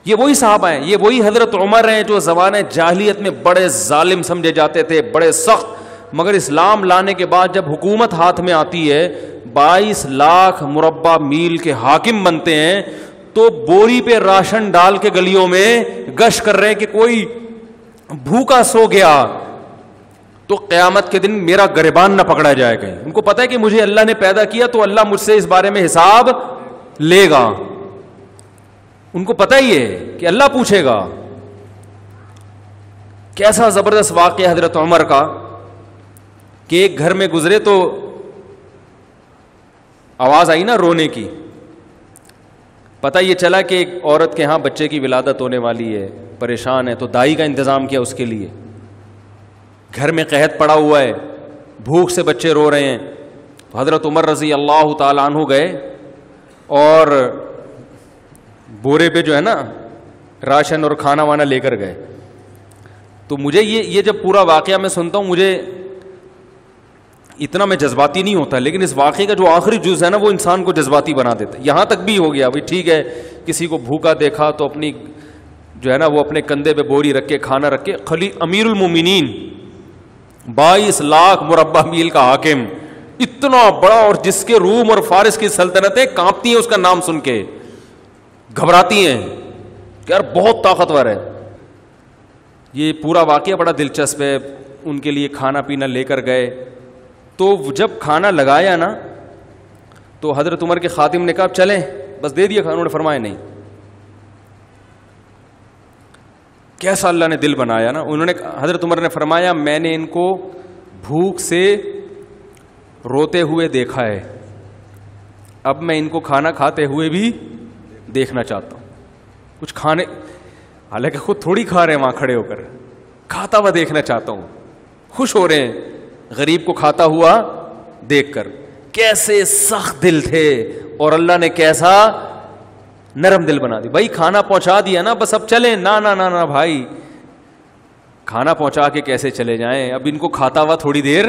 یہ وہی صحابہ ہیں, یہ وہی حضرت عمر ہیں جو زمانے جاہلیت میں بڑے ظالم سمجھے جاتے تھے, بڑے سخت, مگر اسلام لانے کے بعد جب حکومت ہاتھ میں آتی ہے 22 لاکھ مربع میل کے حاکم بنتے ہیں, تو بوری پہ راشن ڈال کے گلیوں میں گشت کر رہے ہیں کہ کوئی بھوکا سو گیا تو قیامت کے دن میرا گریبان نہ پکڑا جائے کہیں. ان کو پتا ہے کہ مجھے اللہ نے پیدا کیا تو اللہ مجھ سے اس بارے میں حساب لے گا. ان کو پتا ہی ہے کہ اللہ پوچھے گا. کیسا زبردست واقعہ حضرت عمر کا کہ ایک گھر میں گزرے تو آواز آئی نا رونے کی. پتہ یہ چلا کہ ایک عورت کے ہاں بچے کی ولادت ہونے والی ہے, پریشان ہے, تو دائی کا انتظام کیا اس کے لیے. گھر میں قحط پڑا ہوا ہے, بھوک سے بچے رو رہے ہیں. تو حضرت عمر رضی اللہ تعالیٰ عنہ گئے اور بورے پہ جو ہے نا راشن اور کھانا وانا لے کر گئے. تو مجھے یہ جب پورا واقعہ میں سنتا ہوں, مجھے اتنا میں جذباتی نہیں ہوتا, لیکن اس واقعے کا جو آخری جز ہے نا وہ انسان کو جذباتی بنا دیتا ہے. یہاں تک بھی ہو گیا بھائی ٹھیک ہے, کسی کو بھوکا دیکھا تو اپنی جو ہے نا وہ اپنے کندھے پہ بوری رکھ کے کھانا رکھ کے, خلی امیر المومنین 22 لاکھ مربع میل کا حاکم, اتنا بڑا, اور جس کے روم اور فارس کی سلطنتیں کانپتی ہیں اس کا نام سن کے, گھبراتی ہیں کہ یار بہت طاقتور ہے. یہ پورا واقعہ بڑا دلچسپ ہے. ان کے لیے کھانا پینا لے کر گئے, تو جب کھانا لگایا نا تو حضرت عمر کے خادم نے کہا چلیں بس دے دیا کھانا. انہوں نے فرمایا نہیں. کیسا اللہ نے دل بنایا نا. انہوں نے, حضرت عمر نے فرمایا میں نے ان کو بھوک سے روتے ہوئے دیکھا ہے, اب میں ان کو کھانا کھاتے ہوئے بھی دیکھنا چاہتا ہوں. کچھ کھانے, حالانکہ خود تھوڑی کھا رہے ہیں وہاں کھڑے ہو کر, کھاتا ہوا دیکھنا چاہتا ہوں. خوش ہو رہے ہیں غریب کو کھاتا ہوا دیکھ کر. کیسے سخت دل تھے اور اللہ نے کیسا نرم دل بنا دی. بھائی کھانا پہنچا دیا نا بس اب چلیں. نا نا نا نا بھائی, کھانا پہنچا کے کیسے چلے جائیں, اب ان کو کھاتا ہوا تھوڑی دیر,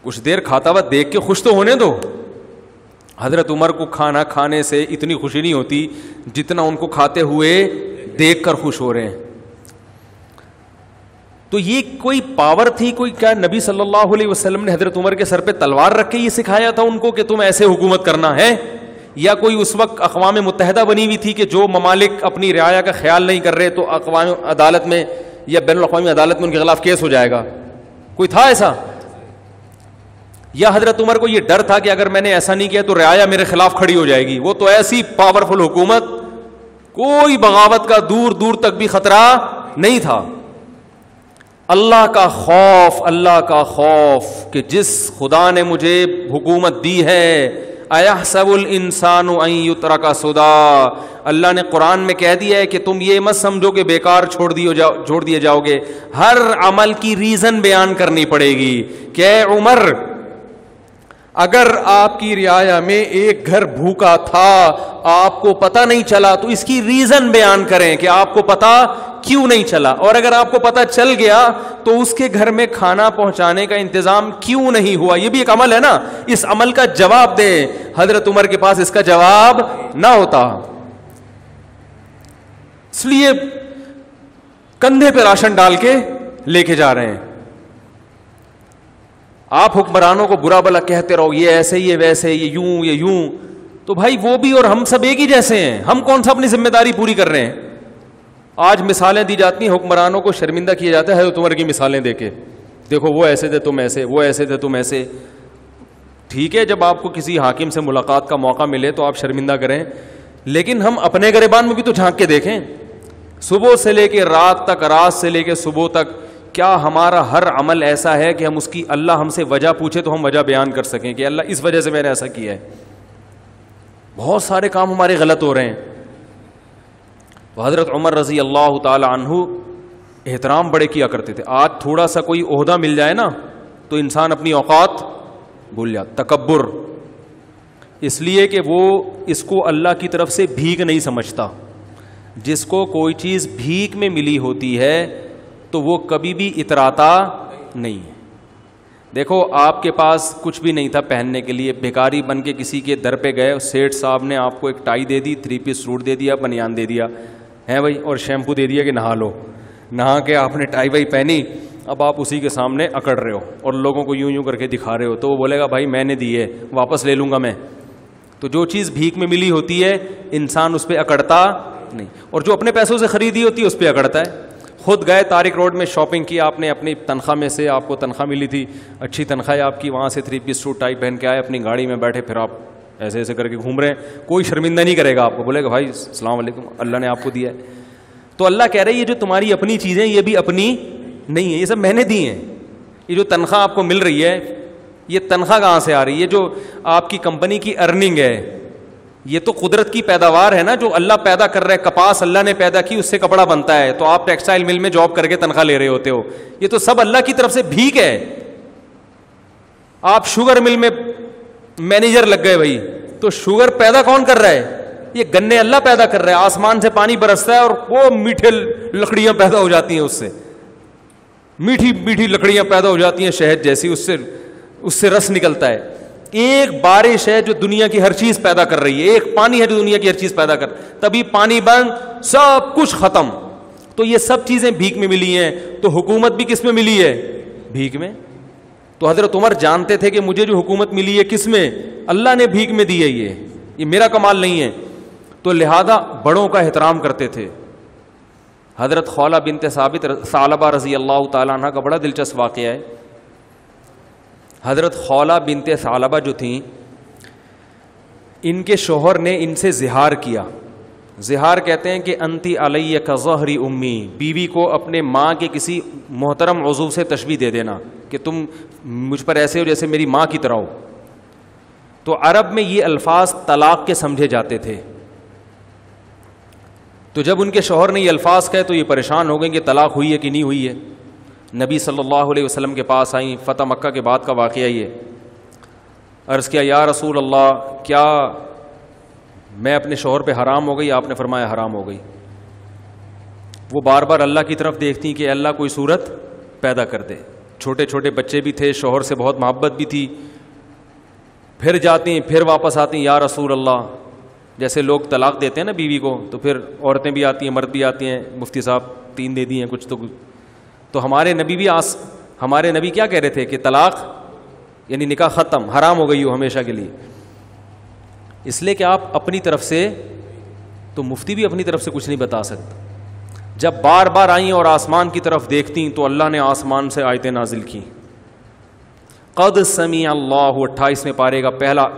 کچھ دیر کھاتا ہوا دیکھ کے خوش تو ہونے دو. حضرت عمر کو کھانا کھانے سے اتنی خوشی نہیں ہوتی جتنا ان کو کھاتے ہوئے دیکھ کر خوش ہو رہے ہیں. تو یہ کوئی پاور تھی, کوئی کیا نبی صلی اللہ علیہ وسلم نے حضرت عمر کے سر پہ تلوار رکھ کے یہ سکھایا تھا ان کو کہ تم ایسے حکومت کرنا ہے, یا کوئی اس وقت اقوام متحدہ بنی ہوئی تھی کہ جو ممالک اپنی رعایا کا خیال نہیں کر رہے تو اقوام عدالت میں یا بین الاقوامی عدالت میں ان کے خلاف کیس ہو جائے گا, کوئی تھا ایسا؟ یا حضرت عمر کو یہ ڈر تھا کہ اگر میں نے ایسا نہیں کیا تو رعایا میرے خلاف کھڑی ہو جائے گی؟ وہ تو ایسی پاورفل حکومت, کوئی بغاوت کا دور دور تک بھی خطرہ نہیں تھا. اللہ کا خوف, اللہ کا خوف کہ جس خدا نے مجھے حکومت دی ہے, ایحسب الانسان ان یترک سدی, اللہ نے قرآن میں کہہ دیا ہے کہ تم یہ مت سمجھو کہ بیکار چھوڑ دیے جاؤ گے. ہر عمل کی ریزن بیان کرنی پڑے گی کہ اے عمر اگر آپ کی رعایا میں ایک گھر بھوکا تھا آپ کو پتہ نہیں چلا تو اس کی ریزن بیان کریں کہ آپ کو پتہ کیوں نہیں چلا, اور اگر آپ کو پتہ چل گیا تو اس کے گھر میں کھانا پہنچانے کا انتظام کیوں نہیں ہوا. یہ بھی ایک عمل ہے نا, اس عمل کا جواب دیں. حضرت عمر کے پاس اس کا جواب نہ ہوتا, اس لیے کندھے پہ راشن ڈال کے لے کے جا رہے ہیں. آپ حکمرانوں کو برا بلا کہتے رہو, یہ ایسے یہ ویسے, یہ یوں یہ یوں, تو بھائی وہ بھی اور ہم سب ایک ہی جیسے ہیں. ہم کون سا اپنی ذمہ داری پوری کر رہے ہیں؟ آج مثالیں دی جاتی ہیں, حکمرانوں کو شرمندہ کیا جاتا ہے حضرت عمر کی مثالیں دے کے, دیکھو وہ ایسے تھے تم ایسے, وہ ایسے تھے تم ایسے. ٹھیک ہے جب آپ کو کسی حاکم سے ملاقات کا موقع ملے تو آپ شرمندہ کریں, لیکن ہم اپنے گریبان میں بھی تو جھانک کے دیکھیں. صبح سے لے کے رات تک, رات سے لے کے صبح تک, کیا ہمارا ہر عمل ایسا ہے کہ ہم اس کی اللہ ہم سے وجہ پوچھے تو ہم وجہ بیان کر سکیں کہ اللہ اس وجہ سے میں نے ایسا کیا ہے؟ بہت سارے کام ہمارے غلط ہو رہے ہیں. تو حضرت عمر رضی اللہ تعالی عنہ احترام بڑے کیا کرتے تھے. آج تھوڑا سا کوئی عہدہ مل جائے نا تو انسان اپنی اوقات بھول جاتا. تکبر, اس لیے کہ وہ اس کو اللہ کی طرف سے بھیک نہیں سمجھتا. جس کو کوئی چیز بھیک میں ملی ہوتی ہے تو وہ کبھی بھی اتراتا نہیں ہے. دیکھو آپ کے پاس کچھ بھی نہیں تھا پہننے کے لیے, بھکاری بن کے کسی کے در پہ گئے, سیٹھ صاحب نے آپ کو ایک ٹائی دے دی, 3 پیس سوٹ دے دیا, بنیان دے دیا ہے بھائی, اور شیمپو دے دیا کہ نہا لو. نہا کے آپ نے ٹائی وائی پہنی, اب آپ اسی کے سامنے اکڑ رہے ہو اور لوگوں کو یوں کر کے دکھا رہے ہو, تو وہ بولے گا بھائی میں نے دی ہے, واپس لے لوں گا میں. تو جو چیز بھیک میں ملی ہوتی ہے انسان اس پہ اکڑتا نہیں, اور جو اپنے پیسوں سے خریدی ہوتی ہے اس پہ اکڑتا ہے. خود گئے طارق روڈ میں شاپنگ کی آپ نے, اپنی تنخواہ میں سے, آپ کو تنخواہ ملی تھی, اچھی تنخواہ ہے آپ کی, وہاں سے 3 پیس سوٹ ٹائی پہن کے آئے, اپنی گاڑی میں بیٹھے, پھر آپ ایسے ایسے کر کے گھوم رہے ہیں. کوئی شرمندہ نہیں کرے گا آپ کو, بولے گا بھائی السلام علیکم, اللہ نے آپ کو دیا ہے. تو اللہ کہہ رہے ہیں یہ جو تمہاری اپنی چیزیں یہ بھی اپنی نہیں ہے, یہ سب میں نے دی ہیں. یہ جو تنخواہ آپ کو مل رہی ہے یہ تنخواہ کہاں سے آ رہی ہے؟ یہ جو آپ کی کمپنی کی ارننگ ہے یہ تو قدرت کی پیداوار ہے نا, جو اللہ پیدا کر رہا ہے. کپاس اللہ نے پیدا کی, اس سے کپڑا بنتا ہے, تو آپ ٹیکسٹائل مل میں جاب کر کے تنخواہ لے رہے ہوتے ہو. یہ تو سب اللہ کی طرف سے بھیک ہے. آپ شوگر مل میں مینیجر لگ گئے بھائی, تو شوگر پیدا کون کر رہا ہے؟ یہ گنے اللہ پیدا کر رہا ہے. آسمان سے پانی برستا ہے اور وہ میٹھے لکڑیاں پیدا ہو جاتی ہیں, اس سے میٹھی میٹھی لکڑیاں پیدا ہو جاتی ہیں شہد جیسی, اس سے رس نکلتا ہے. ایک بارش ہے جو دنیا کی ہر چیز پیدا کر رہی ہے, ایک پانی ہے جو دنیا کی ہر چیز پیدا کر, تبھی پانی بند, سب کچھ ختم. تو یہ سب چیزیں بھیک میں ملی ہیں. تو حکومت بھی کس میں ملی ہے؟ بھیک میں. تو حضرت عمر جانتے تھے کہ مجھے جو حکومت ملی ہے کس میں؟ اللہ نے بھیک میں دی ہے, یہ میرا کمال نہیں ہے. تو لہذا بڑوں کا احترام کرتے تھے. حضرت خولہ بنت ثعلبہ رضی اللہ تعالیٰ عنہ کا بڑا دلچسپ واقعہ ہے. حضرت خولہ بنت ثعلبہ جو تھیں, ان کے شوہر نے ان سے زہار کیا. زہار کہتے ہیں کہ انتی علیہ کظہر امی, بیوی کو اپنے ماں کے کسی محترم عضو سے تشبیہ دے دینا کہ تم مجھ پر ایسے ہو جیسے میری ماں کی طرح ہو. تو عرب میں یہ الفاظ طلاق کے سمجھے جاتے تھے. تو جب ان کے شوہر نے یہ الفاظ کہے تو یہ پریشان ہو گئے کہ طلاق ہوئی ہے کہ نہیں ہوئی ہے. نبی صلی اللہ علیہ وسلم کے پاس آئیں, فتح مکہ کے بعد کا واقعہ یہ. عرض کیا یا رسول اللہ, کیا میں اپنے شوہر پہ حرام ہو گئی؟ آپ نے فرمایا حرام ہو گئی. وہ بار بار اللہ کی طرف دیکھتی کہ اللہ کوئی صورت پیدا کر دے. چھوٹے چھوٹے بچے بھی تھے, شوہر سے بہت محبت بھی تھی. پھر جاتی, پھر واپس آتی, یا رسول اللہ. جیسے لوگ طلاق دیتے ہیں نا بیوی کو, تو پھر عورتیں بھی آتی ہیں, مرد بھی آتی ہیں, مفتی صاحب 3 دے دی ہیں کچھ. تو ہمارے نبی بھی ہمارے نبی کیا کہہ رہے تھے کہ طلاق یعنی نکاح ختم, حرام ہو گئی ہو ہمیشہ کے لیے. اس لیے کہ آپ اپنی طرف سے, تو مفتی بھی اپنی طرف سے کچھ نہیں بتا سکتا. جب بار بار آئیں اور آسمان کی طرف دیکھتی تو اللہ نے آسمان سے آیتیں نازل کی. قد سمع اللہ, 28ویں پارے کا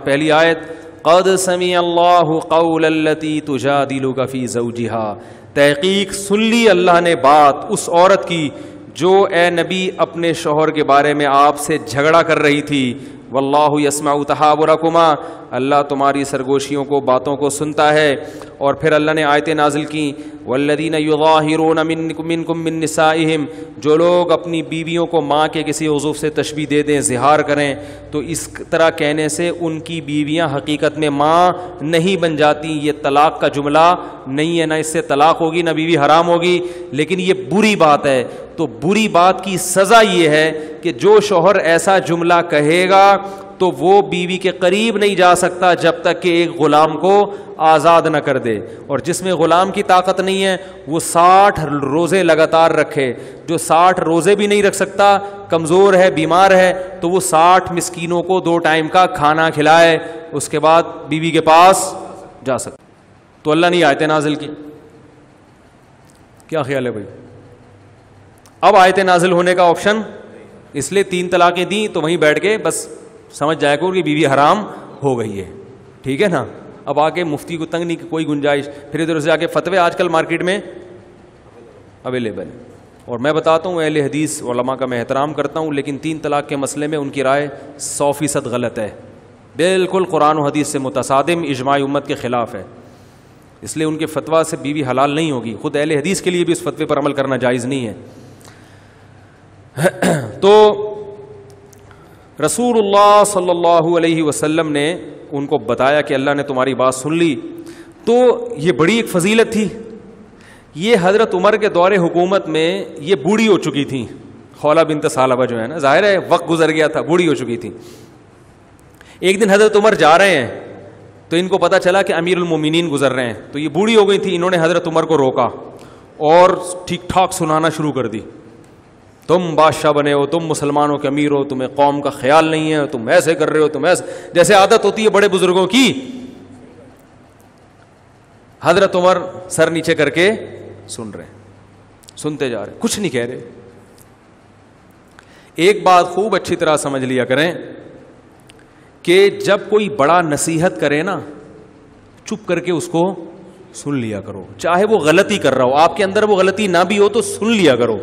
پہلی آیت, قد سمع اللہ قول التی تجادلک فی زوجہا, تحقیق سن لی اللہ نے بات اس عورت کی جو اے نبی اپنے شوہر کے بارے میں آپ سے جھگڑا کر رہی تھی. واللہ یسمع تحاورکما, اللہ تمہاری سرگوشیوں کو, باتوں کو سنتا ہے. اور پھر اللہ نے آیتیں نازل کی, والذین یظاہرون منکم من نسائہم, جو لوگ اپنی بیویوں کو ماں کے کسی عضو سے تشبیہ دے دیں, زہار کریں, تو اس طرح کہنے سے ان کی بیویاں حقیقت میں ماں نہیں بن جاتی. یہ طلاق کا جملہ نہیں ہے, نہ اس سے طلاق ہوگی نہ بیوی حرام ہوگی, لیکن یہ بری بات ہے. تو بری بات کی سزا یہ ہے کہ جو شوہر ایسا جملہ کہے گا تو وہ بیوی کے قریب نہیں جا سکتا جب تک کہ ایک غلام کو آزاد نہ کر دے. اور جس میں غلام کی طاقت نہیں ہے وہ 60 روزے لگاتار رکھے. جو 60 روزے بھی نہیں رکھ سکتا, کمزور ہے, بیمار ہے, تو وہ 60 مسکینوں کو 2 ٹائم کا کھانا کھلائے, اس کے بعد بیوی کے پاس جا سکتا. تو اللہ نے آیتیں نازل کی. کیا خیال ہے بھائی؟ اب آیتیں نازل ہونے کا آپشن, اس لیے 3 طلاقیں دیں تو وہیں بیٹھ کے بس سمجھ جائے گا کہ بیوی حرام ہو گئی ہے. ٹھیک ہے نا؟ اب آگے مفتی کو تنگ نہیں کوئی گنجائش, پھر ادھر سے آگے فتوے آج کل مارکیٹ میں اویلیبل ہے. اور میں بتاتا ہوں اہل حدیث علماء کا میں احترام کرتا ہوں, لیکن 3 طلاق کے مسئلے میں ان کی رائے 100% غلط ہے, بالکل قرآن و حدیث سے متصادم, اجماع امت کے خلاف ہے. اس لیے ان کے فتویٰ سے بیوی حلال نہیں ہوگی. خود اہل حدیث کے لیے بھی اس فتوے پر عمل کرنا جائز نہیں ہے. تو رسول اللہ صلی اللہ علیہ وسلم نے ان کو بتایا کہ اللہ نے تمہاری بات سن لی. تو یہ بڑی ایک فضیلت تھی. یہ حضرت عمر کے دور حکومت میں یہ بوڑھی ہو چکی تھیں خولہ بنت ثعلبہ جو ہے نا, ظاہر ہے وقت گزر گیا تھا, بوڑھی ہو چکی تھی. ایک دن حضرت عمر جا رہے ہیں تو ان کو پتا چلا کہ امیر المومنین گزر رہے ہیں, تو یہ بوڑھی ہو گئی تھی. انہوں نے حضرت عمر کو روکا اور ٹھیک ٹھاک سنانا شروع کر دی, تم بادشاہ بنے ہو, تم مسلمانوں کے امیر ہو, تمہیں قوم کا خیال نہیں ہے, تم ایسے کر رہے ہو, تم ایسے, جیسے عادت ہوتی ہے بڑے بزرگوں کی. حضرت عمر سر نیچے کر کے سن رہے, سنتے جا رہے, کچھ نہیں کہہ رہے. ایک بات خوب اچھی طرح سمجھ لیا کریں کہ جب کوئی بڑا نصیحت کرے نا, چپ کر کے اس کو سن لیا کرو, چاہے وہ غلطی کر رہا ہو, آپ کے اندر وہ غلطی نہ بھی ہو تو سن لیا کرو.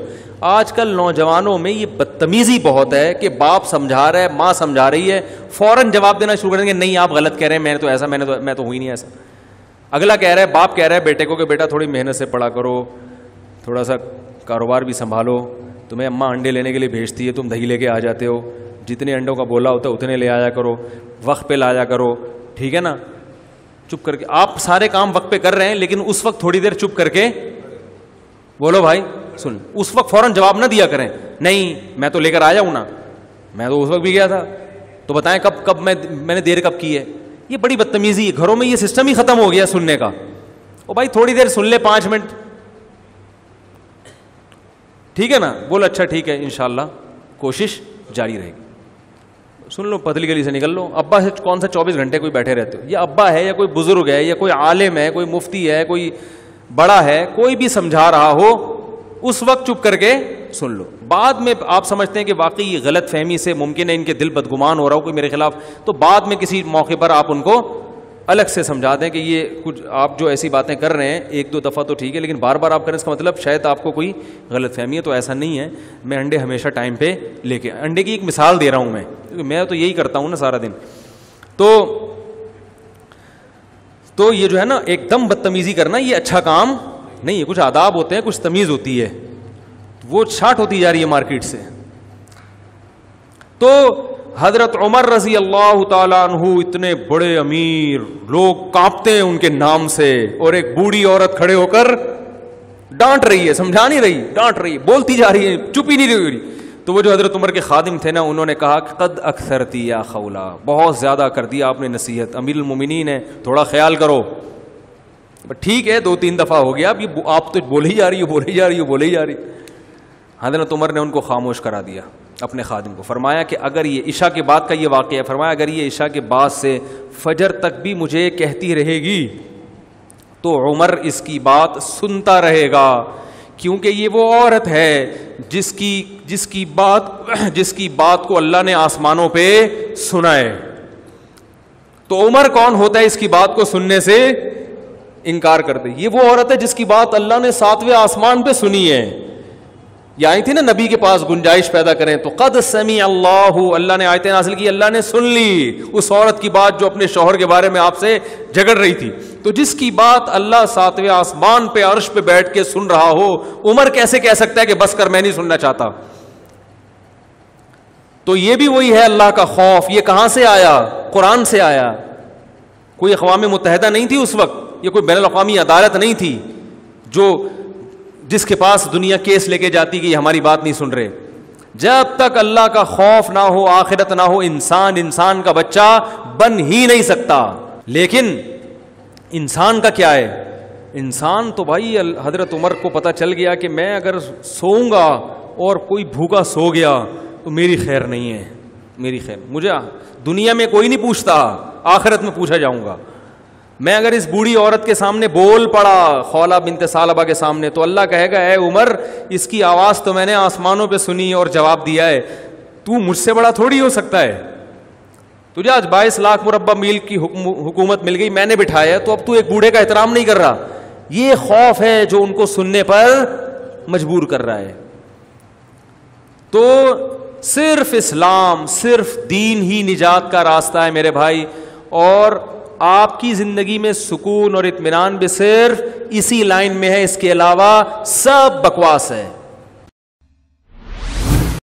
آج کل نوجوانوں میں یہ بدتمیزی بہت ہے کہ باپ سمجھا رہا ہے, ماں سمجھا رہی ہے, فوراً جواب دینا شروع کر دیں گے, نہیں آپ غلط کہہ رہے ہیں, میں نے تو ایسا, میں تو ہوئی نہیں ایسا. اگلا کہہ رہا ہے, باپ کہہ رہا ہے بیٹے کو کہ بیٹا تھوڑی محنت سے پڑھا کرو, تھوڑا سا کاروبار بھی سنبھالو, تمہیں اماں انڈے لینے کے لیے بھیجتی ہے, تم دہی لے کے آ جاتے ہو, جتنے انڈوں کا بولا ہوتا ہے اتنے لے آیا کرو, وقت پہ لایا کرو, ٹھیک ہے نا. چپ کر کے آپ سارے کام وقت پہ کر رہے ہیں, لیکن اس وقت تھوڑی دیر چپ کر کے بولو بھائی سن, اس وقت فوراً جواب نہ دیا کریں, نہیں میں تو لے کر آیا ہوں نا, میں تو اس وقت بھی گیا تھا, تو بتائیں کب میں نے دیر کب کی ہے. یہ بڑی بدتمیزی ہے, گھروں میں یہ سسٹم ہی ختم ہو گیا سننے کا. او بھائی تھوڑی دیر سن لے, 5 منٹ, ٹھیک ہے نا, بول اچھا ٹھیک ہے, انشاءاللہ کوشش جاری رہے گی. سن لو, پتلی گلی سے نکل لو. ابا سے کون سا 24 گھنٹے کوئی بیٹھے رہتے ہو, یا ابا ہے یا کوئی بزرگ ہے یا کوئی عالم ہے, کوئی مفتی ہے, کوئی بڑا ہے, کوئی بھی سمجھا رہا ہو, اس وقت چپ کر کے سن لو. بعد میں آپ سمجھتے ہیں کہ واقعی یہ غلط فہمی سے ممکن ہے ان کے دل بدگمان ہو رہا ہو کوئی میرے خلاف, تو بعد میں کسی موقع پر آپ ان کو الگ سے سمجھا دیں کہ یہ کچھ آپ جو ایسی باتیں کر رہے ہیں 1-2 دفعہ تو ٹھیک ہے, لیکن بار بار آپ کریں اس کا مطلب شاید آپ کو کوئی غلط فہمی ہے. تو ایسا نہیں ہے, میں انڈے ہمیشہ ٹائم پہ لے کے, انڈے کی ایک مثال دے رہا ہوں میں تو یہی کرتا ہوں نا سارا دن. تو یہ جو ہے نا ایک دم بدتمیزی کرنا یہ اچھا کام نہیں ہے. کچھ آداب ہوتے ہیں, کچھ تمیز ہوتی ہے, وہ شارٹ ہوتی جا رہی ہے مارکیٹ سے. تو حضرت عمر رضی اللہ تعالیٰ عنہ اتنے بڑے امیر, لوگ کانپتے ہیں ان کے نام سے, اور ایک بوڑھی عورت کھڑے ہو کر ڈانٹ رہی ہے, سمجھا نہیں رہی, ڈانٹ رہی ہے, بولتی جا رہی ہے, چپ ہی نہیں رہی. تو وہ جو حضرت عمر کے خادم تھے نا, انہوں نے کہا قد اکثرتی یا خولا, بہت زیادہ کر دیا آپ نے نصیحت, امیر المومنین ہے, تھوڑا خیال کرو. ٹھیک ہے 2-3 دفعہ ہو گیا, اب یہ آپ تو بولے ہی جا رہی. حضرت عمر نے ان کو خاموش کرا دیا, اپنے خادم کو. فرمایا کہ اگر یہ عشاء کے بعد کا یہ واقعہ ہے, فرمایا اگر یہ عشاء کے بعد سے فجر تک بھی مجھے کہتی رہے گی تو عمر اس کی بات سنتا رہے گا, کیونکہ یہ وہ عورت ہے جس کی بات کو اللہ نے آسمانوں پہ سنا ہے. تو عمر کون ہوتا ہے اس کی بات کو سننے سے انکار کر دے؟ یہ وہ عورت ہے جس کی بات اللہ نے 7ویں آسمان پہ سنی ہے. یہ آئی تھی نا نبی کے پاس گنجائش پیدا کریں, تو قد سمع اللہ نے آیتیں نازل کی, اللہ نے سن لی اس عورت کی بات جو اپنے شوہر کے بارے میں آپ سے جھگڑ رہی تھی. تو جس کی بات اللہ 7ویں آسمان پہ عرش پہ بیٹھ کے سن رہا ہو, عمر کیسے کہہ سکتا ہے کہ بس کر میں نہیں سننا چاہتا؟ تو یہ بھی وہی ہے اللہ کا خوف. یہ کہاں سے آیا؟ قرآن سے آیا. کوئی اقوام متحدہ نہیں تھی اس وقت, یہ کوئی بین الاقوامی عدالت نہیں تھی جس کے پاس دنیا کیس لے کے جاتی کہ یہ ہماری بات نہیں سن رہے. جب تک اللہ کا خوف نہ ہو, آخرت نہ ہو, انسان کا بچہ بن ہی نہیں سکتا. لیکن انسان کا کیا ہے؟ انسان تو بھائی حضرت عمر کو پتہ چل گیا کہ میں اگر سوؤں گا اور کوئی بھوکا سو گیا تو میری خیر نہیں ہے, میری خیر, مجھے دنیا میں کوئی نہیں پوچھتا, آخرت میں پوچھا جاؤں گا. میں اگر اس بوڑھی عورت کے سامنے بول پڑا, خولہ بنت ثعلبہ کے سامنے, تو اللہ کہے گا اے عمر اس کی آواز تو میں نے آسمانوں پہ سنی اور جواب دیا ہے, تو مجھ سے بڑا تھوڑی ہو سکتا ہے. تجھے آج 22 لاکھ مربع میل کی حکومت مل گئی, میں نے بٹھایا, تو اب تو ایک بوڑھے کا احترام نہیں کر رہا. یہ خوف ہے جو ان کو سننے پر مجبور کر رہا ہے. تو صرف اسلام, صرف دین ہی نجات کا راستہ ہے میرے بھائی, اور آپ کی زندگی میں سکون اور اطمینان بھی صرف اسی لائن میں ہے, اس کے علاوہ سب بکواس ہے.